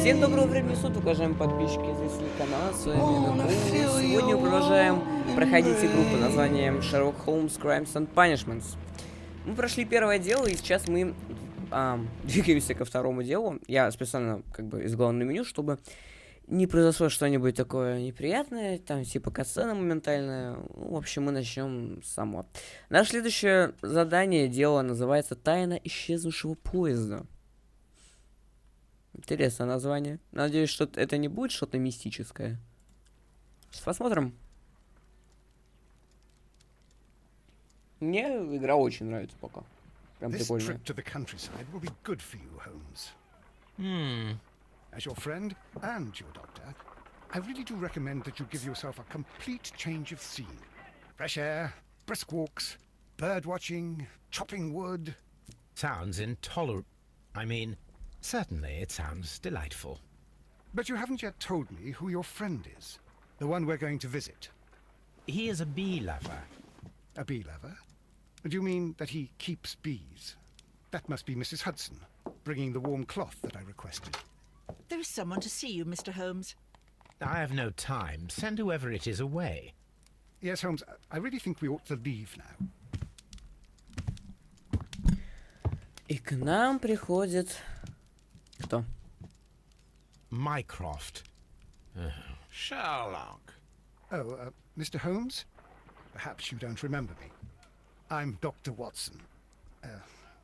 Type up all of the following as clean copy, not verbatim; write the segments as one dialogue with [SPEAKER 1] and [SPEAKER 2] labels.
[SPEAKER 1] Всем доброго времени суток, уважаемые подписчики и зрители канала, с вами Ноу. Сегодня мы продолжаем проходить игру под названием Sherlock Holmes Crimes and Punishments. Мы прошли первое дело, и сейчас мы двигаемся ко второму делу. Я специально из главного меню, чтобы не произошло что-нибудь такое неприятное, там типа катсцена моментальная. Ну, в общем, мы начнем само. Наше следующее задание, дело называется «Тайна исчезнувшего поезда». Интересное название. Надеюсь, что это не будет что-то мистическое. Сейчас посмотрим. Мне игра очень нравится пока. Прям прикольная.
[SPEAKER 2] As your friend and your doctor, I really do recommend that you give yourself a complete change of scene. Fresh air, brisk walks, bird watching, chopping wood.
[SPEAKER 3] Sounds intolerable. I mean, certainly it sounds delightful.
[SPEAKER 2] But you haven't yet told me who your friend is, the one we're going to visit.
[SPEAKER 3] He is a bee lover.
[SPEAKER 2] A bee lover? Do you mean that he keeps bees? That must be Mrs. Hudson, bringing the warm cloth that I requested.
[SPEAKER 4] There is someone to see you, Mr. Holmes.
[SPEAKER 3] I have no time. Send whoever it is away.
[SPEAKER 2] Yes, Holmes, I really think we ought to leave now.
[SPEAKER 1] И к нам приходит... Кто?
[SPEAKER 3] Mycroft.
[SPEAKER 5] Sherlock.
[SPEAKER 2] Oh, Mr. Holmes? Perhaps you don't remember me. I'm Dr. Watson.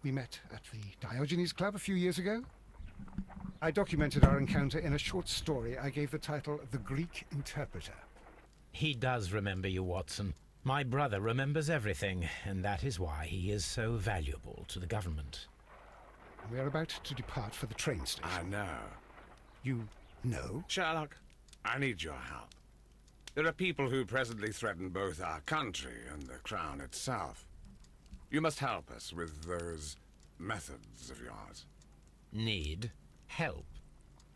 [SPEAKER 2] We met at the Diogenes Club a few years ago. I documented our encounter in a short story I gave the title The Greek Interpreter.
[SPEAKER 3] He does remember you, Watson. My brother remembers everything, and that is why he is so valuable to the government.
[SPEAKER 2] We are about to depart for the train station.
[SPEAKER 5] I know.
[SPEAKER 2] You know?
[SPEAKER 5] Sherlock, I need your help. There are people who presently threaten both our country and the Crown itself. You must help us with those methods of yours.
[SPEAKER 3] Need? Help?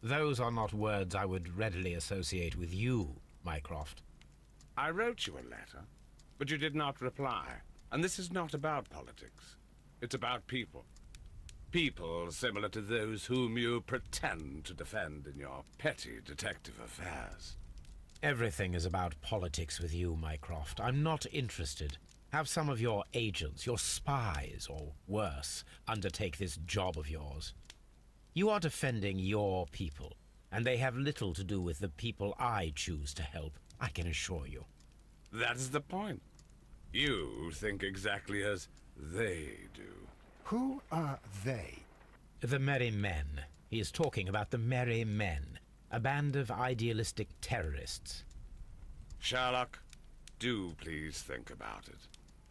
[SPEAKER 3] Those are not words I would readily associate with you, Mycroft.
[SPEAKER 5] I wrote you a letter, but you did not reply. And this is not about politics. It's about people. People similar to those whom you pretend to defend in your petty detective affairs.
[SPEAKER 3] Everything is about politics with you, Mycroft. I'm not interested. Have some of your agents, your spies, or worse, undertake this job of yours. You are defending your people, and they have little to do with the people I choose to help, I can assure you.
[SPEAKER 5] That is the point. You think exactly as they do.
[SPEAKER 2] Who are they?
[SPEAKER 3] The Merry Men. He is talking about the Merry Men, a band of idealistic terrorists.
[SPEAKER 5] Sherlock, do please think about it.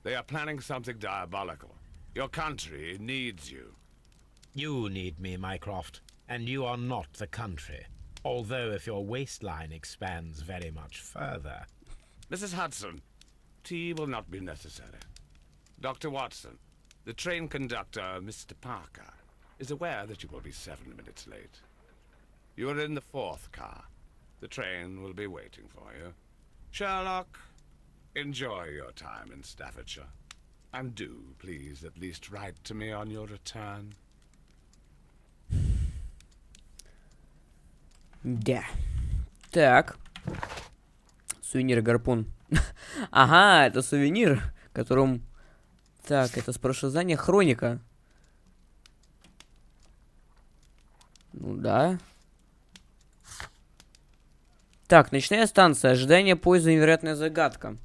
[SPEAKER 5] They are planning something diabolical. Your country needs you.
[SPEAKER 3] You need me, Mycroft, and you are not the country. Although if your waistline expands very much further...
[SPEAKER 5] Mrs. Hudson, tea will not be necessary. Dr. Watson, the train conductor, Mr. Parker, is aware that you will be 7 minutes late. You are in the 4th car. The train will be waiting for you. Sherlock, enjoy your time in Staffordshire. And do, please, at least write to me on your return.
[SPEAKER 1] Да. Так. Сувенир гарпун. Ага, это сувенир, которым... Так, это с прошлого задания хроника. Ну да. Так, ночная станция. Ожидание поезда, невероятная загадка.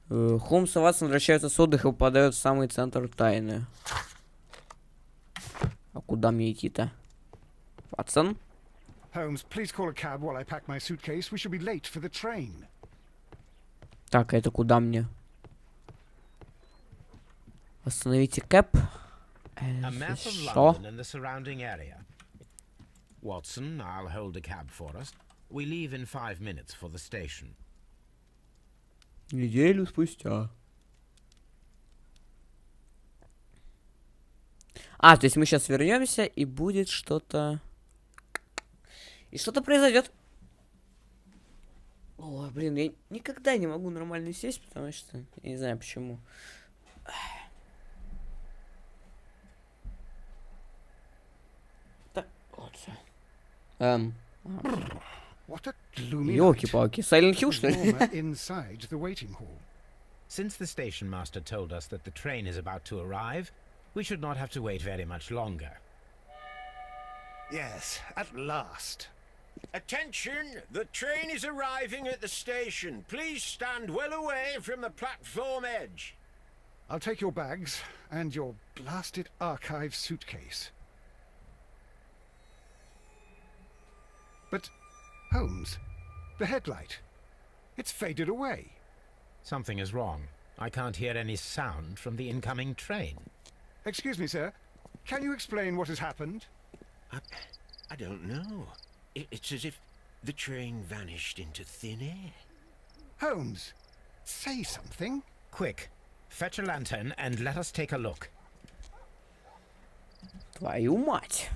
[SPEAKER 1] Холмс и Ватсон возвращаются с отдыха и попадают в самый центр тайны. А куда мне идти-то? Ватсон?
[SPEAKER 2] Holmes, please call a cab while I pack my suitcase. We shall be late for the train.
[SPEAKER 1] Так, а это куда мне? Остановите кэп.
[SPEAKER 3] A map of
[SPEAKER 1] Что?
[SPEAKER 3] London and the surrounding area. Watson, I'll hold a cab for us. We leave in 5 minutes for the station.
[SPEAKER 1] Неделю спустя. А, то есть мы сейчас вернемся, и будет что-то... И что-то произойдет. Ой, блин, я никогда не могу нормально сесть, потому что... Я не знаю почему. Так, вот.
[SPEAKER 2] What a gloomy night.
[SPEAKER 1] Ёлки-палки, Silent Hill, что ли?
[SPEAKER 2] Warmer inside the waiting hall.
[SPEAKER 3] Since the station master told us that the train is about to arrive, we should not have to wait very much longer.
[SPEAKER 2] Yes, at last.
[SPEAKER 6] Attention! The train is arriving at the station. Please stand well away from the platform edge.
[SPEAKER 2] I'll take your bags and your blasted archive suitcase. But, Holmes, the headlight. It's faded away.
[SPEAKER 3] Something is wrong. I can't hear any sound from the incoming train.
[SPEAKER 2] Excuse me, sir. Can you explain what has happened?
[SPEAKER 6] I don't know. It's as if the train vanished into thin air.
[SPEAKER 2] Holmes, say something.
[SPEAKER 3] Quick, fetch a lantern and let us take a look.
[SPEAKER 1] Твою мать.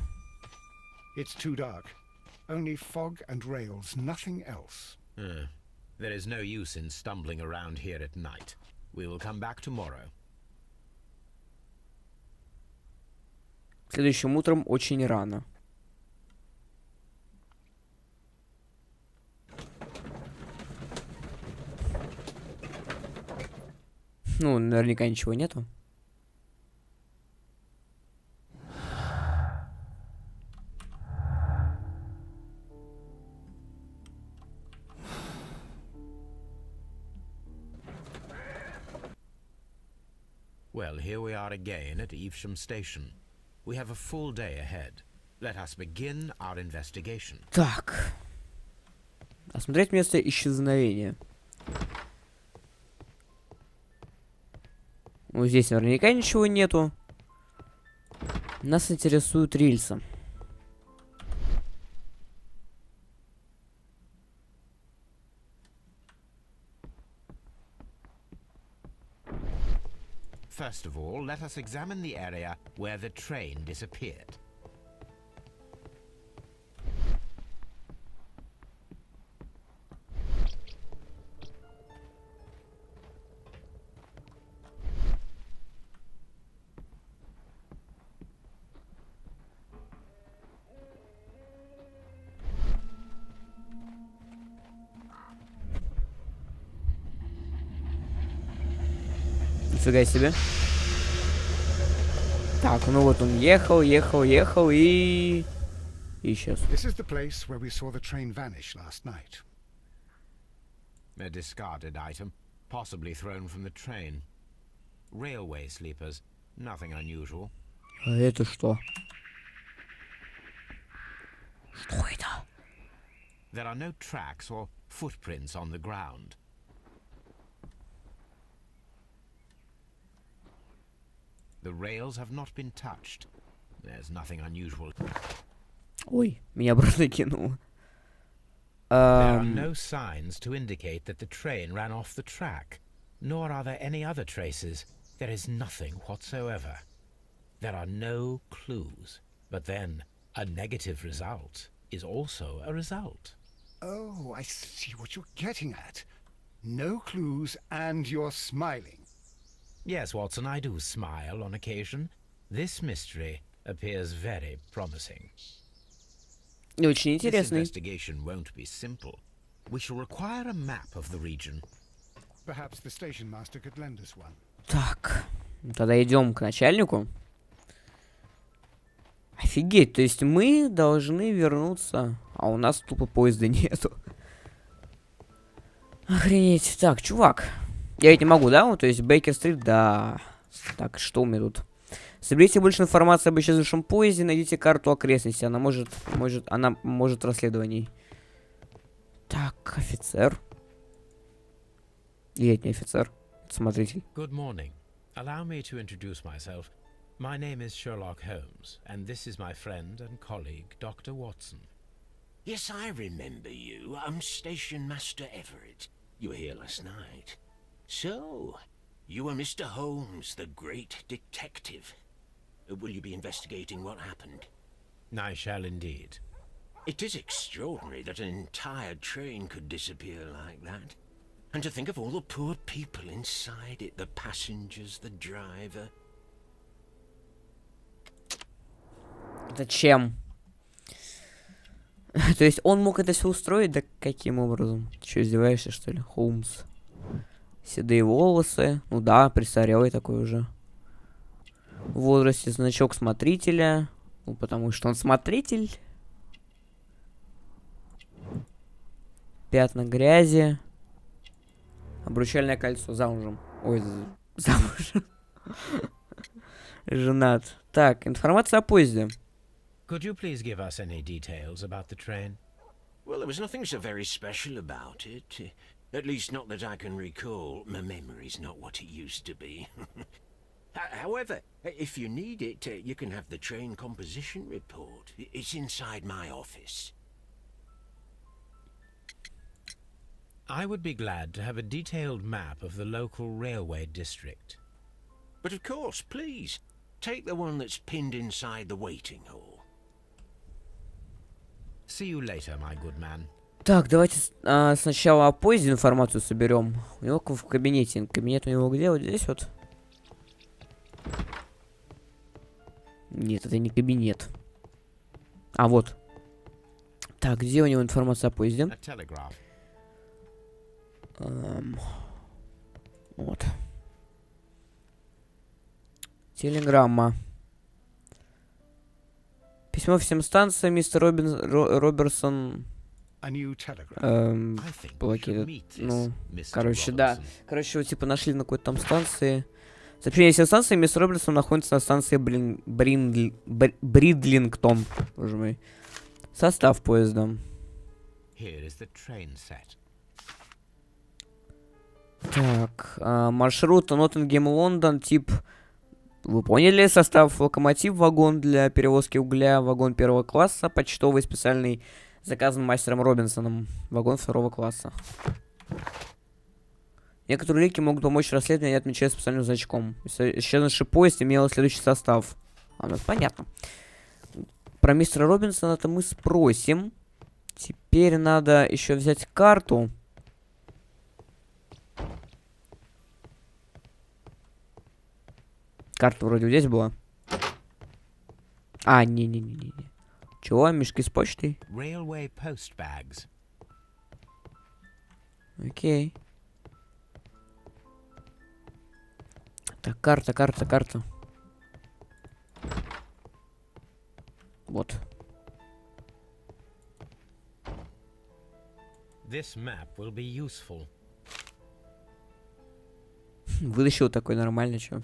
[SPEAKER 2] It's too dark. Only fog and rails, nothing else.
[SPEAKER 3] There is no use in stumbling around here at night. We will come back tomorrow.
[SPEAKER 1] Следующим утром очень рано. Ну, наверняка ничего нету.
[SPEAKER 3] Well, here we are again at Evesham Station. We have a full day ahead. Let us begin our investigation.
[SPEAKER 1] Так. Осмотреть место исчезновения. Ну, здесь наверняка ничего нету. Нас интересуют рельсы.
[SPEAKER 3] First of all, let us examine the area where the train disappeared.
[SPEAKER 1] Нифига себе. Так, ну вот он ехал и исчез.
[SPEAKER 2] This is the place where we saw the train vanish last night.
[SPEAKER 3] A discarded item, possibly thrown from the train. Railway sleepers, nothing unusual.
[SPEAKER 1] А это что? Что это?
[SPEAKER 3] There are no tracks or footprints on the ground. The rails have not been touched. There's nothing unusual.
[SPEAKER 1] Ой, меня обратно кинуло.
[SPEAKER 3] There are no signs to indicate that the train ran off the track, nor are there any other traces. There is nothing whatsoever. There are no clues. But then, a negative result is also a result.
[SPEAKER 2] Oh, I see what you're getting at. No clues and you're smiling.
[SPEAKER 3] Yes, Watson, I do smile on occasion. This mystery appears very promising.
[SPEAKER 1] И очень
[SPEAKER 3] This
[SPEAKER 1] интересный.
[SPEAKER 3] investigation won't be simple. We shall require a map of the region.
[SPEAKER 2] Perhaps the station master could lend us one.
[SPEAKER 1] Так, ну тогда идем к начальнику. Офигеть, то есть мы должны вернуться, а у нас тупо поезда нету. Охренеть. Так, чувак, я ведь не могу, да? То есть Бейкер-стрит, да. Так, что у меня тут? Соберите больше информации об исчезнувшем поезде, найдите карту окрестностей. Она может расследований. Так, офицер. Или это не офицер, это смотритель.
[SPEAKER 3] Good morning. Allow me to introduce myself. My name is Sherlock Holmes, and this is my friend and colleague, Dr. Watson.
[SPEAKER 6] Yes, I remember you. I'm Station Master Everett. You were here last night. So, you are Mr. Holmes, the great detective. Will you be investigating what happened?
[SPEAKER 3] I shall indeed.
[SPEAKER 6] It is extraordinary that an entire train could disappear like that. And to think of all the poor people inside it, the passengers, the driver.
[SPEAKER 1] Зачем? То есть он мог это все устроить? Да каким образом? Ты что, издеваешься, что ли? Холмс. Седые волосы. Ну да, престарелый такой уже. В возрасте значок смотрителя. Ну, потому что он смотритель. Пятна грязи. Обручальное кольцо. Замужем. Ой, замужем. Женат. Так, информация о поезде.
[SPEAKER 3] Could you please give us any details about the train?
[SPEAKER 6] Well, there was nothing so very special about it. At least not that I can recall. My memory's not what it used to be. However, if you need it, you can have the train composition report. It's inside my office.
[SPEAKER 3] I would be glad to have a detailed map of the local railway district.
[SPEAKER 6] But of course, please, take the one that's pinned inside the waiting hall.
[SPEAKER 3] See you later, my good man.
[SPEAKER 1] Так, давайте сначала о поезде информацию соберем. У него в кабинете. Кабинет у него где? Вот здесь вот. Нет, это не кабинет. А вот. Так, где у него информация о поезде?
[SPEAKER 3] A telegraph.
[SPEAKER 1] Вот. Телеграмма. Письмо всем станциям, мистер Роберсон.
[SPEAKER 2] A new telegram.
[SPEAKER 3] I think we
[SPEAKER 1] Блокирует.
[SPEAKER 3] should meet this,
[SPEAKER 1] Ну,
[SPEAKER 3] Mr.
[SPEAKER 1] короче, да.
[SPEAKER 3] Robertson.
[SPEAKER 1] Короче, его типа нашли на какой-то там станции. Сообщение всем станциям, мистер Роберсон находится на станции Бридлингтон. Боже мой. Состав поезда.
[SPEAKER 3] Here is the train set.
[SPEAKER 1] Так, маршрут Ноттингем-Лондон, тип... Вы поняли? Состав: локомотив, вагон для перевозки угля, вагон первого класса, почтовый специальный, заказан мастером Робинсоном, вагон второго класса. Некоторые улики могут помочь расследованию, они отмечают специальным значком. Исчезнувший поезд имел следующий состав. Ну, понятно. Про мистера Робинсона-то мы спросим. Теперь надо еще взять карту. Карта вроде здесь была. А, не-не-не-не. Чего? Мешки с почтой?
[SPEAKER 3] Railway post bags.
[SPEAKER 1] Окей. Так, карта. Вот.
[SPEAKER 3] This map will be useful.
[SPEAKER 1] Вытащил такой нормально, чё.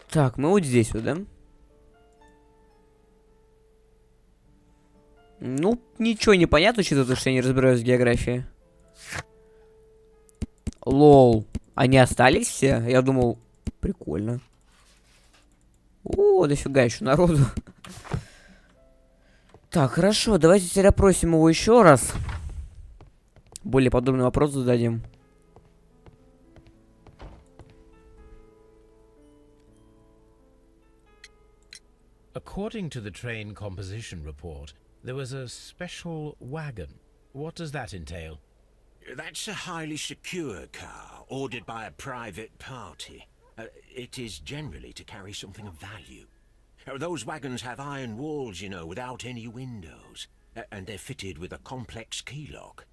[SPEAKER 1] Так, мы вот здесь вот, да? Ну, ничего не понятно, учитывая, что я не разбираюсь в географии. Лол. Они остались все? Я думал, прикольно. О, дофига еще народу. Так, хорошо, давайте теперь опросим его еще раз. Более подобный вопрос зададим.
[SPEAKER 3] According to the train composition report, there was a special wagon. What does that entail?
[SPEAKER 6] That's a highly secure car, ordered by a private party. It is generally to carry something of value. Those wagons have iron walls, you know, without any windows. And they're fitted with a complex key lock.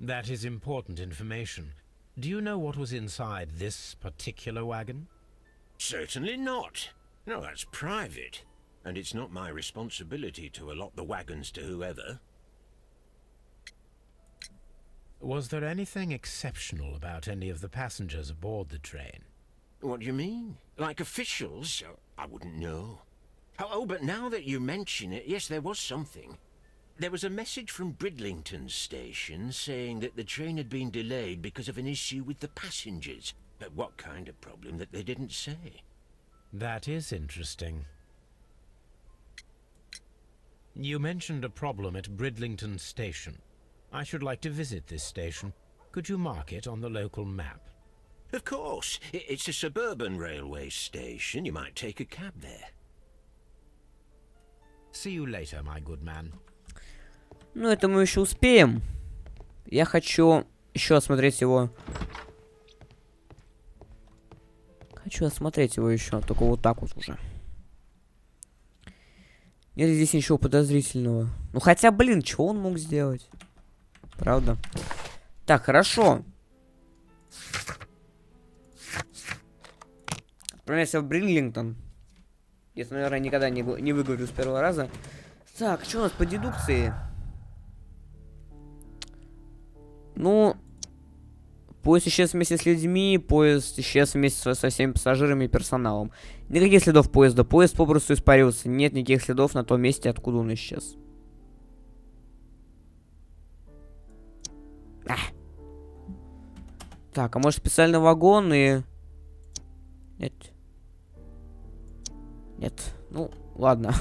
[SPEAKER 3] That is important information. Do you know what was inside this particular wagon?
[SPEAKER 6] Certainly not. No, that's private. And it's not my responsibility to allot the wagons to whoever.
[SPEAKER 3] Was there anything exceptional about any of the passengers aboard the train?
[SPEAKER 6] What do you mean? Like officials? I wouldn't know. Oh, but now that you mention it, yes, there was something. There was a message from Bridlington station saying that the train had been delayed because of an issue with the passengers. But what kind of problem that they didn't say?
[SPEAKER 3] That is interesting. You mentioned a problem at Bridlington station. I should like to visit this station. Could you mark it on the local map?
[SPEAKER 6] Of course. It's a suburban railway station. You might take a cab there.
[SPEAKER 3] See you later, my good man.
[SPEAKER 1] Ну, это мы еще успеем. Я хочу еще осмотреть его. Хочу осмотреть его еще, только вот так вот уже. Нет здесь ничего подозрительного. Ну хотя, блин, что он мог сделать? Правда? Так, хорошо. Отправляемся в Бринлингтон. Если, наверное, никогда не выговорю с первого раза. Так, что у нас по дедукции? Ну, поезд исчез вместе с людьми, поезд исчез вместе со всеми пассажирами и персоналом. Никаких следов поезда, поезд попросту испарился. Нет никаких следов на том месте, откуда он исчез. Так, а может специальный вагон и... Нет. Нет. Ну, ладно.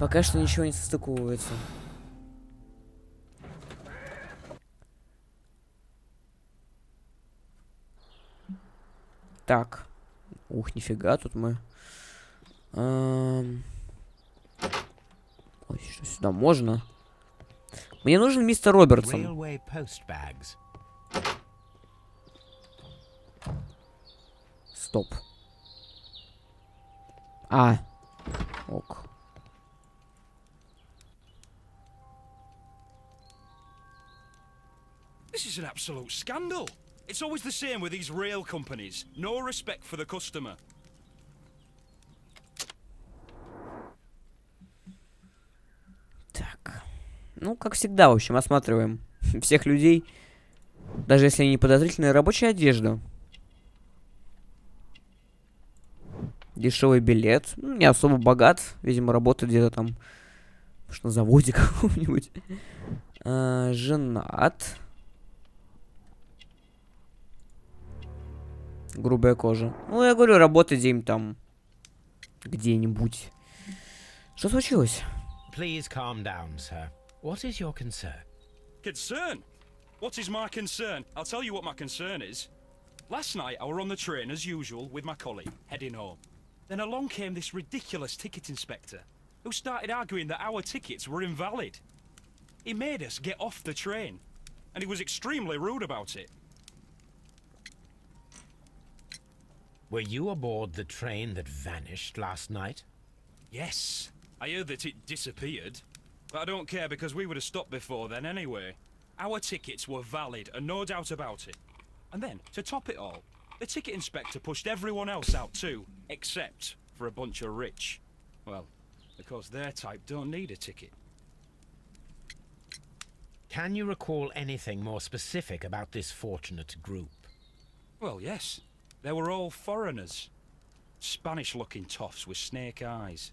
[SPEAKER 1] Пока что ничего не состыковывается. Так. Ух, нифига, тут мы... Ой, что сюда можно? Мне нужен мистер Робертсон.
[SPEAKER 3] Railway post bags.
[SPEAKER 1] Стоп. А. Ок.
[SPEAKER 7] This is an absolute scandal. It's always the same with these rail companies. No respect for the customer.
[SPEAKER 1] Так. Ну, как всегда, в общем, осматриваем всех людей. Даже если они подозрительные. Рабочая одежда. Дешевый билет. Ну, не особо богат. Видимо, работает где-то там. Может, на заводе каком-нибудь. Женат. Грубая кожа. Ну, я говорю, работает где-нибудь там. Где-нибудь. Что случилось?
[SPEAKER 3] Please calm down, sir. What is your concern?
[SPEAKER 7] Concern? What is my concern? I'll tell you what my concern is. Last night I were on the train as usual with my colleague, heading home. Then along came this ridiculous ticket inspector, who started arguing that our tickets were invalid. He made us get off the train, and he was extremely rude about it.
[SPEAKER 3] Were you aboard the train that vanished last night?
[SPEAKER 7] Yes, I heard that it disappeared. But I don't care because we would have stopped before then anyway. Our tickets were valid and no doubt about it. And then, to top it all, the ticket inspector pushed everyone else out too, except for a bunch of rich. Well, because their type don't need a ticket.
[SPEAKER 3] Can you recall anything more specific about this fortunate group?
[SPEAKER 7] Well, yes. They were all foreigners. Spanish-looking toffs with snake eyes.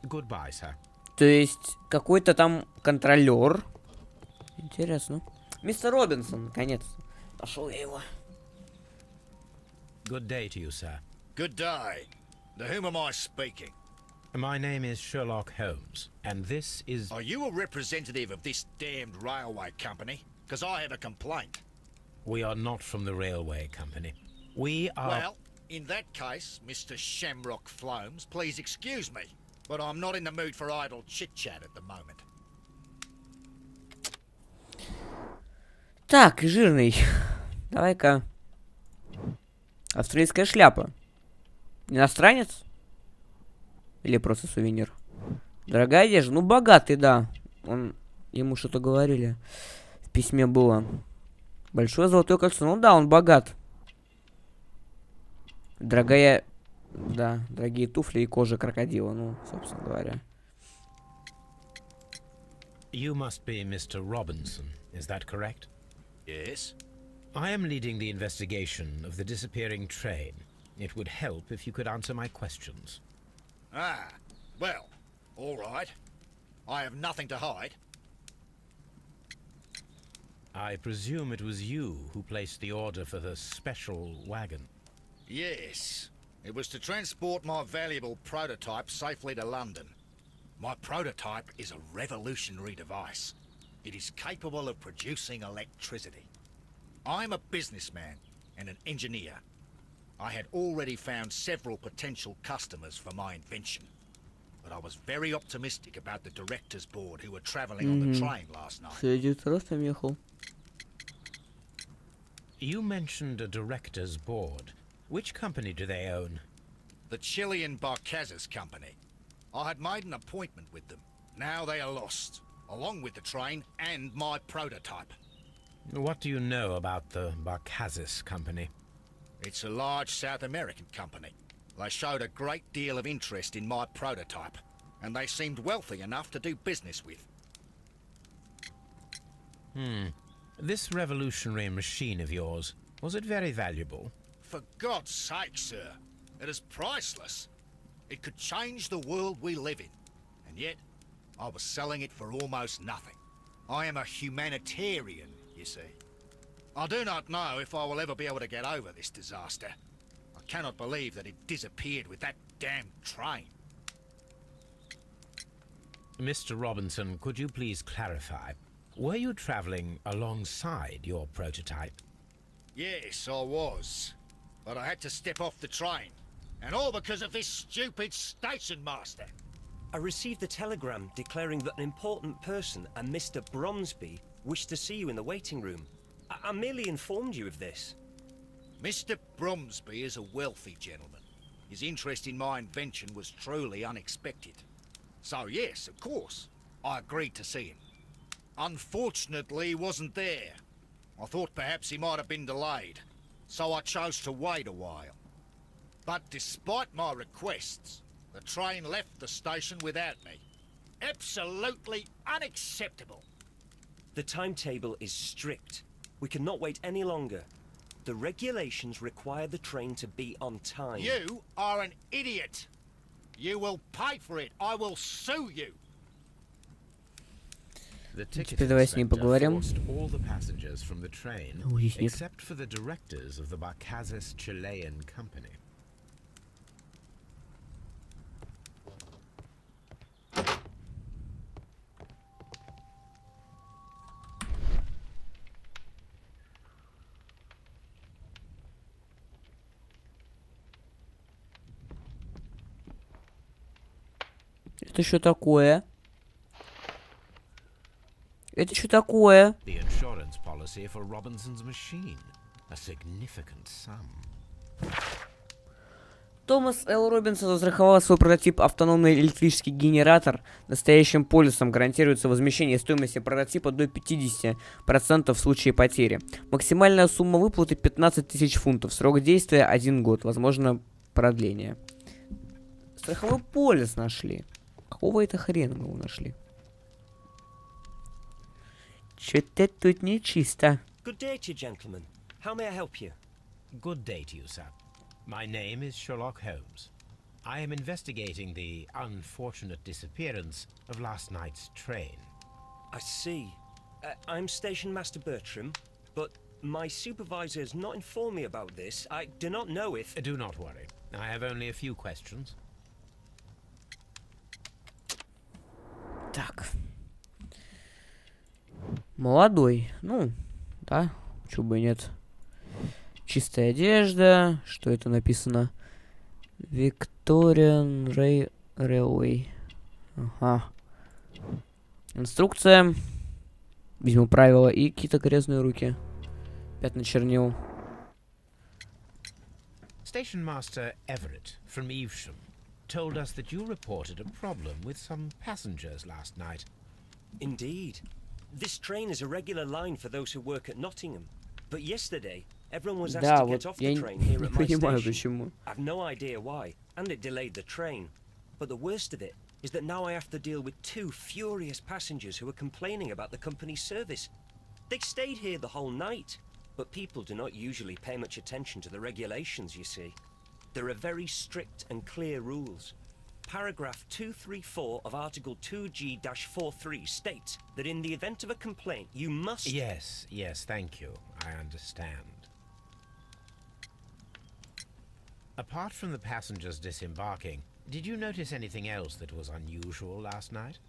[SPEAKER 3] Goodbye, sir.
[SPEAKER 1] То есть, какой-то там контролер. Интересно. Мистер Робинсон, наконец-то. Нашел я его.
[SPEAKER 3] Good day to you, sir.
[SPEAKER 8] Good day. To whom am I speaking?
[SPEAKER 3] My name is Sherlock Holmes, and this is...
[SPEAKER 8] Are you a representative of this damned railway company? Because I have a complaint.
[SPEAKER 3] We are not from the railway company. We are...
[SPEAKER 8] Well, in that case, Mr. Shamrock Flomes, please excuse me, but I'm not in the mood for idle chit-chat at the moment.
[SPEAKER 1] Так, жирный. Давай-ка. Австралийская шляпа. Иностранец? Или просто сувенир? Дорогая одежда. Ну, богатый, да. Ему что-то говорили. В письме было. Большое золотое кольцо. Ну да, он богат. Дорогая... Да, дорогие туфли и кожа крокодила. Ну, собственно говоря.
[SPEAKER 3] You must be Mr. Robinson, is that correct?
[SPEAKER 8] Yes?
[SPEAKER 3] I am leading the investigation of the disappearing train. It would help if you could answer my questions.
[SPEAKER 8] Ah, well, all right. I have nothing to hide.
[SPEAKER 3] I presume it was you who placed the order for the special wagon.
[SPEAKER 8] Yes. It was to transport my valuable prototype safely to London. My prototype is a revolutionary device. It is capable of producing electricity. I'm a businessman and an engineer. I had already found several potential customers for my invention. But I was very optimistic about the director's board who were travelling on the train last night.
[SPEAKER 3] You mentioned a director's board. Which company do they own?
[SPEAKER 8] The Chilean Barcazes Company. I had made an appointment with them. Now they are lost, along with the train and my prototype.
[SPEAKER 3] What do you know about the Barcazes Company?
[SPEAKER 8] It's a large South American company. They showed a great deal of interest in my prototype, and they seemed wealthy enough to do business with.
[SPEAKER 3] This revolutionary machine of yours, was it very valuable?
[SPEAKER 8] For God's sake, sir, it is priceless. It could change the world we live in, and yet I was selling it for almost nothing. I am a humanitarian, you see. I do not know if I will ever be able to get over this disaster. I cannot believe that it disappeared with that damn train.
[SPEAKER 3] Mr. Robinson, could you please clarify? Were you traveling alongside your prototype?
[SPEAKER 8] Yes, I was. But I had to step off the train. And all because of this stupid station master.
[SPEAKER 9] I received a telegram declaring that an important person, a Mr. Bromsby, wished to see you in the waiting room. I merely informed you of this.
[SPEAKER 8] Mr. Bromsby is a wealthy gentleman. His interest in my invention was truly unexpected. So yes, of course, I agreed to see him. Unfortunately, he wasn't there. I thought perhaps he might have been delayed, so I chose to wait a while. But despite my requests, the train left the station without me. Absolutely unacceptable.
[SPEAKER 9] The timetable is strict. We cannot wait any longer. The regulations require the train to be on time.
[SPEAKER 8] You are an idiot. You will pay for it. I will sue you.
[SPEAKER 3] The ticket
[SPEAKER 1] Теперь давай с ней
[SPEAKER 3] inspector
[SPEAKER 1] поговорим.
[SPEAKER 3] forced all the passengers from the train,
[SPEAKER 1] Ой, здесь нет.
[SPEAKER 3] except for the directors of the Barcazes Chilean Company.
[SPEAKER 1] Это что такое? Это что такое?
[SPEAKER 3] The insurance policy for Robinson's machine. A significant sum.
[SPEAKER 1] Томас Л. Робинсон застраховал свой прототип автономный электрический генератор. Настоящим полисом гарантируется возмещение стоимости прототипа до 50% в случае потери. Максимальная сумма выплаты 15 тысяч фунтов. Срок действия 1 год. Возможно продление. Страховой полис нашли. Какого это хрена мы его нашли? Что-то тут нечисто.
[SPEAKER 9] Good day to you, gentlemen. How may I help you?
[SPEAKER 3] Good day to you, sir. My name is Sherlock Holmes. I am investigating the unfortunate disappearance of last night's train.
[SPEAKER 9] I see. I'm Station Master Bertram, but my supervisor has not informed me about this. I do not know if...
[SPEAKER 3] Do not worry. I have only a few questions.
[SPEAKER 1] Так. Молодой. Ну, да, чё бы и нет. Чистая одежда. Что это написано? Victorian Railway. Ага. Инструкция. Видимо, правила. И какие-то грязные руки. Пятна чернил.
[SPEAKER 3] Station Master Everett from Evesham told us that you reported a problem with some passengers last night.
[SPEAKER 9] Indeed. This train is a regular line for those who work at Nottingham. But yesterday, everyone was asked
[SPEAKER 1] Да,
[SPEAKER 9] to
[SPEAKER 1] вот
[SPEAKER 9] get off
[SPEAKER 1] я
[SPEAKER 9] the train here
[SPEAKER 1] не
[SPEAKER 9] at my
[SPEAKER 1] понимаю,
[SPEAKER 9] station.
[SPEAKER 1] почему.
[SPEAKER 9] I've no idea why, and it delayed the train. But the worst of it is that now I have to deal with 2 furious passengers who are complaining about the company's service. They stayed here the whole night, but people do not usually pay much attention to the regulations, you see. There are very strict and clear rules. Paragraph 234 of Article 2G-43 states that in the event of a complaint, you must...
[SPEAKER 3] Yes, thank you. I understand. Apart from the passengers disembarking, did you notice anything else that was unusual last night?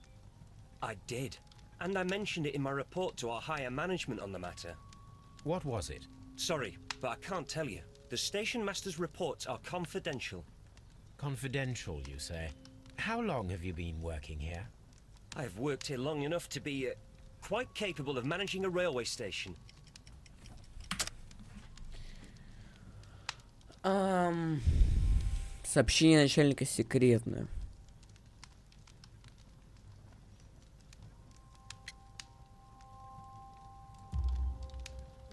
[SPEAKER 9] I did, and I mentioned it in my report to our higher management on the matter.
[SPEAKER 3] What was it?
[SPEAKER 9] Sorry, but I can't tell you. The station master's reports are confidential.
[SPEAKER 3] Confidential, you say? How long have you been working here?
[SPEAKER 9] I have worked here long enough to be quite capable of managing a railway station.
[SPEAKER 1] Сообщение начальника секретное.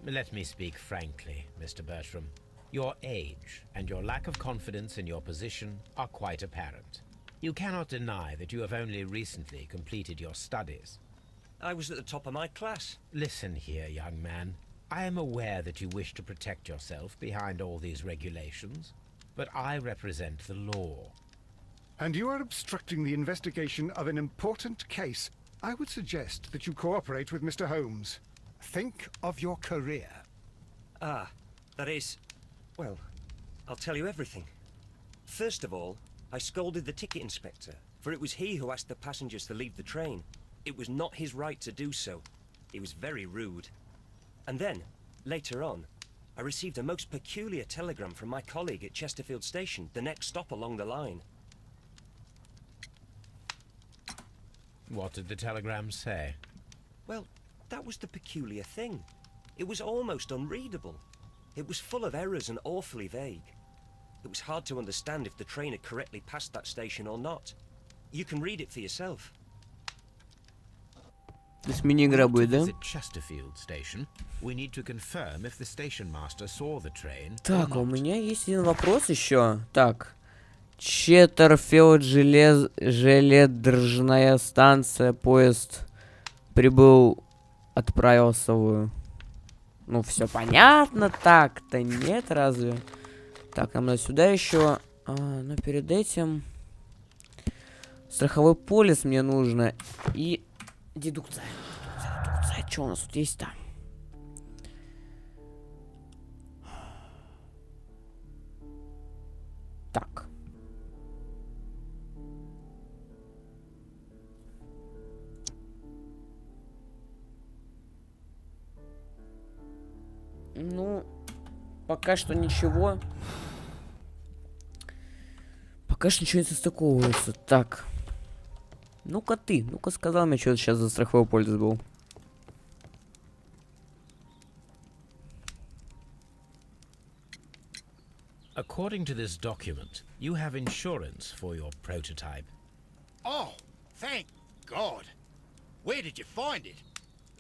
[SPEAKER 3] Let me speak frankly, Mr. Bertram. Your age and your lack of confidence in your position are quite apparent. You cannot deny that you have only recently completed your studies.
[SPEAKER 9] I was at the top of my class.
[SPEAKER 3] Listen here, young man. I am aware that you wish to protect yourself behind all these regulations, but I represent the law.
[SPEAKER 2] And you are obstructing the investigation of an important case. I would suggest that you cooperate with Mr. Holmes. Think of your career.
[SPEAKER 9] Ah, that is... Well, I'll tell you everything. First of all, I scolded the ticket inspector, for it was he who asked the passengers to leave the train. It was not his right to do so. He was very rude. And then, later on, I received a most peculiar telegram from my colleague at Chesterfield Station, the next stop along the line.
[SPEAKER 3] What did the telegram say?
[SPEAKER 9] Well, that was the peculiar thing. It was almost unreadable. It was full of errors and awfully vague. It was hard to understand if the train had correctly passed that station or not. You can read it for yourself.
[SPEAKER 1] Здесь мини-игра будет, да?
[SPEAKER 3] Visit Chesterfield Station. We need to confirm if the station master saw the train.
[SPEAKER 1] Так, у меня есть один вопрос еще. Так. Четтерфилд железнодорожная станция. Поезд прибыл, отправился в... Ну, все понятно. Так-то нет, разве? Так, нам надо сюда еще. Но перед этим... Страховой полис мне нужно. И... Дедукция. Дедукция. Что у нас тут есть-то? Так. Ну, пока что ничего. Пока что ничего не состыковывается. Так. Ну-ка ты. Ну-ка сказал мне, что сейчас за страховой полис был.
[SPEAKER 3] According to this document, you have insurance for your prototype.
[SPEAKER 8] Oh, thank God. Where did you find it?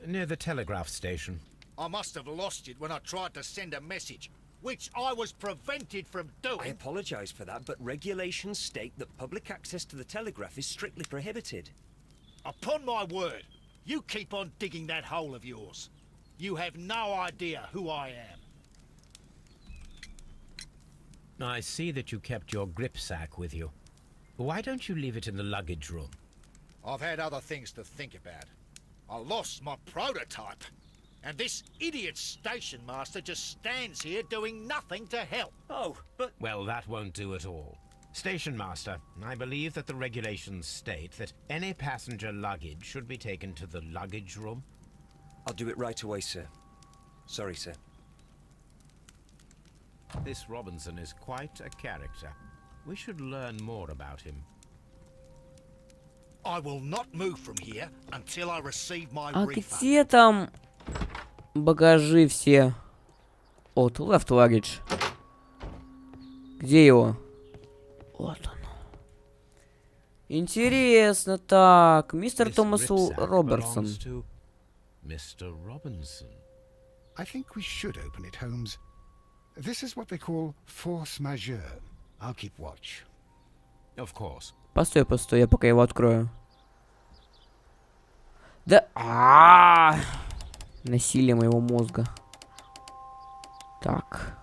[SPEAKER 3] Near the telegraph station.
[SPEAKER 8] I must have lost it when I tried to send a message, which I was prevented from
[SPEAKER 9] I
[SPEAKER 8] doing.
[SPEAKER 9] apologize for that, but regulations state that public access to the telegraph is strictly prohibited.
[SPEAKER 8] Upon my word, you keep on digging that hole of yours. You have no idea who I am.
[SPEAKER 3] I see that you kept your gripsack with you. Why don't you leave it in the luggage room?
[SPEAKER 8] I've had other things to think about. I lost my prototype. And this idiot station master just stands here doing nothing to help.
[SPEAKER 9] Oh, but...
[SPEAKER 3] Well, that won't do at all. Station master, I believe that the regulations state that any passenger luggage should be taken to the luggage room.
[SPEAKER 9] I'll do it right away, sir. Sorry, sir.
[SPEAKER 3] This Robinson is quite a character. We should learn more about him.
[SPEAKER 8] I will not move from here until I receive my
[SPEAKER 1] А
[SPEAKER 8] refund.
[SPEAKER 1] где там багажи все? От left luggage. Где его? Вот он. Интересно, так. Мистер
[SPEAKER 3] This
[SPEAKER 1] Томас
[SPEAKER 3] gripsack
[SPEAKER 1] Робертсон.
[SPEAKER 3] belongs to Mr. Robinson.
[SPEAKER 2] I think we should open it, Holmes. This is what they call force majeure. I'll keep watch.
[SPEAKER 3] Of course.
[SPEAKER 1] Постой, постой, я пока его открою. Да, насилие моего мозга. Так.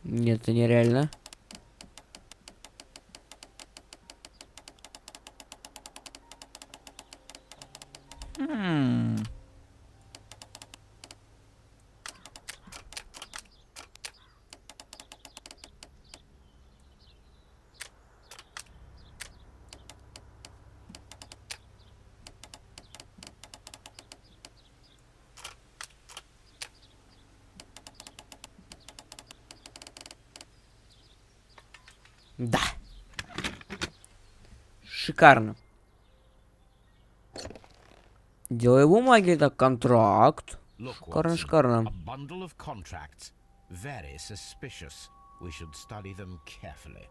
[SPEAKER 1] Нет, это нереально. Да. Шикарно. Делай бумаги, так, контракт.
[SPEAKER 3] Look,
[SPEAKER 1] Шикарно,
[SPEAKER 3] Watson,
[SPEAKER 1] шикарно.
[SPEAKER 3] a bundle of contracts. Very suspicious. We should study them carefully.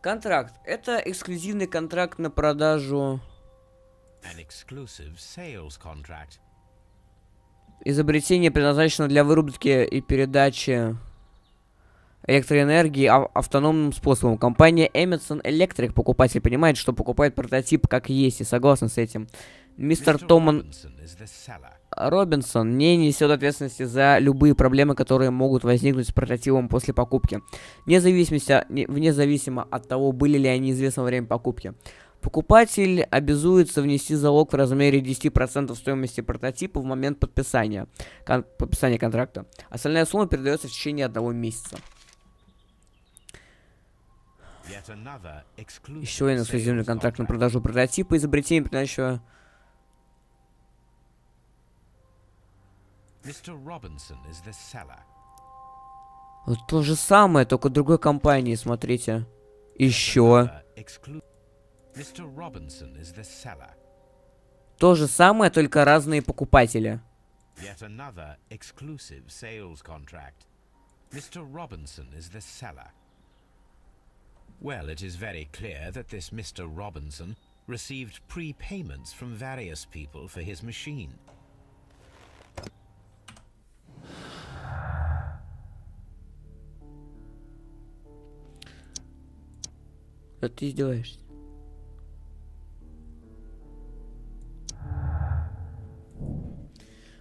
[SPEAKER 1] Контракт. Это эксклюзивный контракт на продажу
[SPEAKER 3] An exclusive sales contract.
[SPEAKER 1] изобретения, предназначенного для выработки и передачи электроэнергии автономным способом. Компания Emerson Electric, покупатель понимает, что покупает прототип как есть, и согласен с этим. Мистер Томан
[SPEAKER 3] Robinson is the seller.
[SPEAKER 1] Робинсон не несет ответственности за любые проблемы, которые могут возникнуть с прототипом после покупки, вне зависимо от того, были ли они известны во время покупки. Покупатель обязуется внести залог в размере 10% стоимости прототипа в момент подписания контракта. Остальная сумма передается в течение 1 месяца.
[SPEAKER 3] Yet another exclusive
[SPEAKER 1] Еще один эксклюзивный
[SPEAKER 3] sales
[SPEAKER 1] контракт на
[SPEAKER 3] contract.
[SPEAKER 1] продажу прототипа, изобретения, приносящего...
[SPEAKER 3] Mr. Robinson is the seller.
[SPEAKER 1] Вот то же самое, только другой компании, смотрите. Еще.
[SPEAKER 3] Mr. Robinson is the seller.
[SPEAKER 1] То же самое, только разные покупатели.
[SPEAKER 3] Yet another exclusive sales contract. Mr. Robinson is the seller. Well, it is very clear that this Mr. Robinson received prepayments from various people for his machine.
[SPEAKER 1] Да ты издеваешься.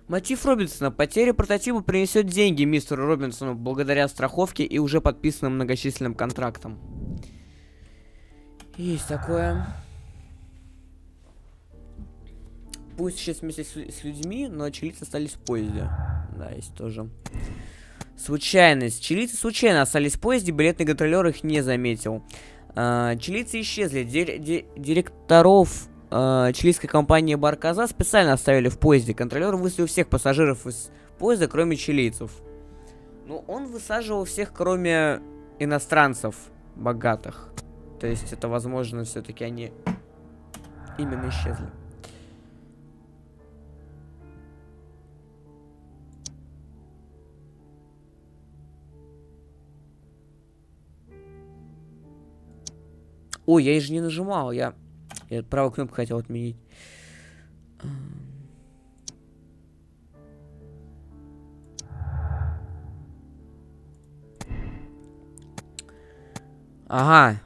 [SPEAKER 1] Мотив Робинсона. Потеря прототипа принесет деньги мистеру Робинсону благодаря страховке и уже подписанным многочисленным контрактам. Есть такое. Пусть сейчас вместе с людьми, но чилийцы остались в поезде. Да, есть тоже. Случайность. Чилийцы случайно остались в поезде, билетный контролер их не заметил. Чилийцы исчезли. Директоров чилийской компании Барказа специально оставили в поезде. Контролер выставил всех пассажиров из поезда, кроме чилийцев. Ну, он высаживал всех, кроме иностранцев богатых. То есть это, возможно, все-таки они именно исчезли. Ой, я же не нажимал, я правую кнопку хотел отменить. Ага.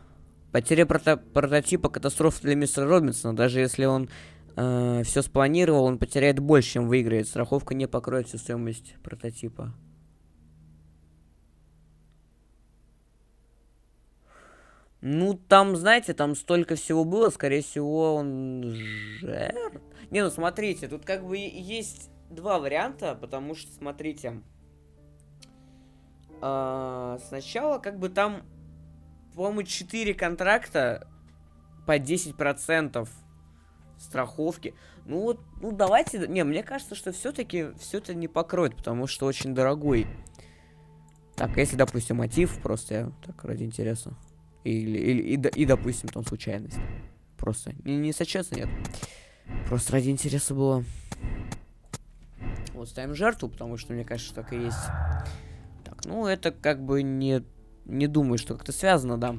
[SPEAKER 1] Потеря прототипа катастрофа для мистера Робинсона. Даже если он все спланировал, он потеряет больше, чем выиграет. Страховка не покроет всю стоимость прототипа. Ну, там, знаете, там столько всего было, скорее всего, он жертв. Не, ну, смотрите, тут как бы есть два варианта, потому что, смотрите, сначала как бы там, по-моему, 4 контракта по 10% страховки. Ну, вот, ну, давайте, не, мне кажется, что все-таки все это не покроет, потому что очень дорогой. Так, а если, допустим, мотив, просто я так ради интереса. И, допустим, там случайность. Просто. Не сочется, нет. Просто ради интереса было. Вот ставим жертву, потому что мне кажется, что так и есть. Так, ну это как бы не думаю, что как-то связано, да.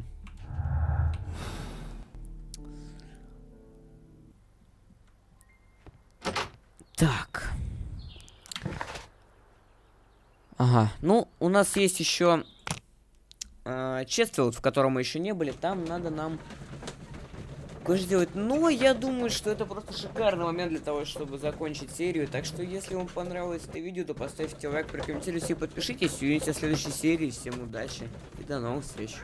[SPEAKER 1] Так. Ага. Ну, у нас есть еще Честфилд, в котором мы еще не были. Там надо нам кое-что сделать. Но я думаю, что это просто шикарный момент для того, чтобы закончить серию. Так что, если вам понравилось это видео, то поставьте лайк, прокомментируйте и подпишитесь. Увидимся в следующей серии. Всем удачи и до новых встреч.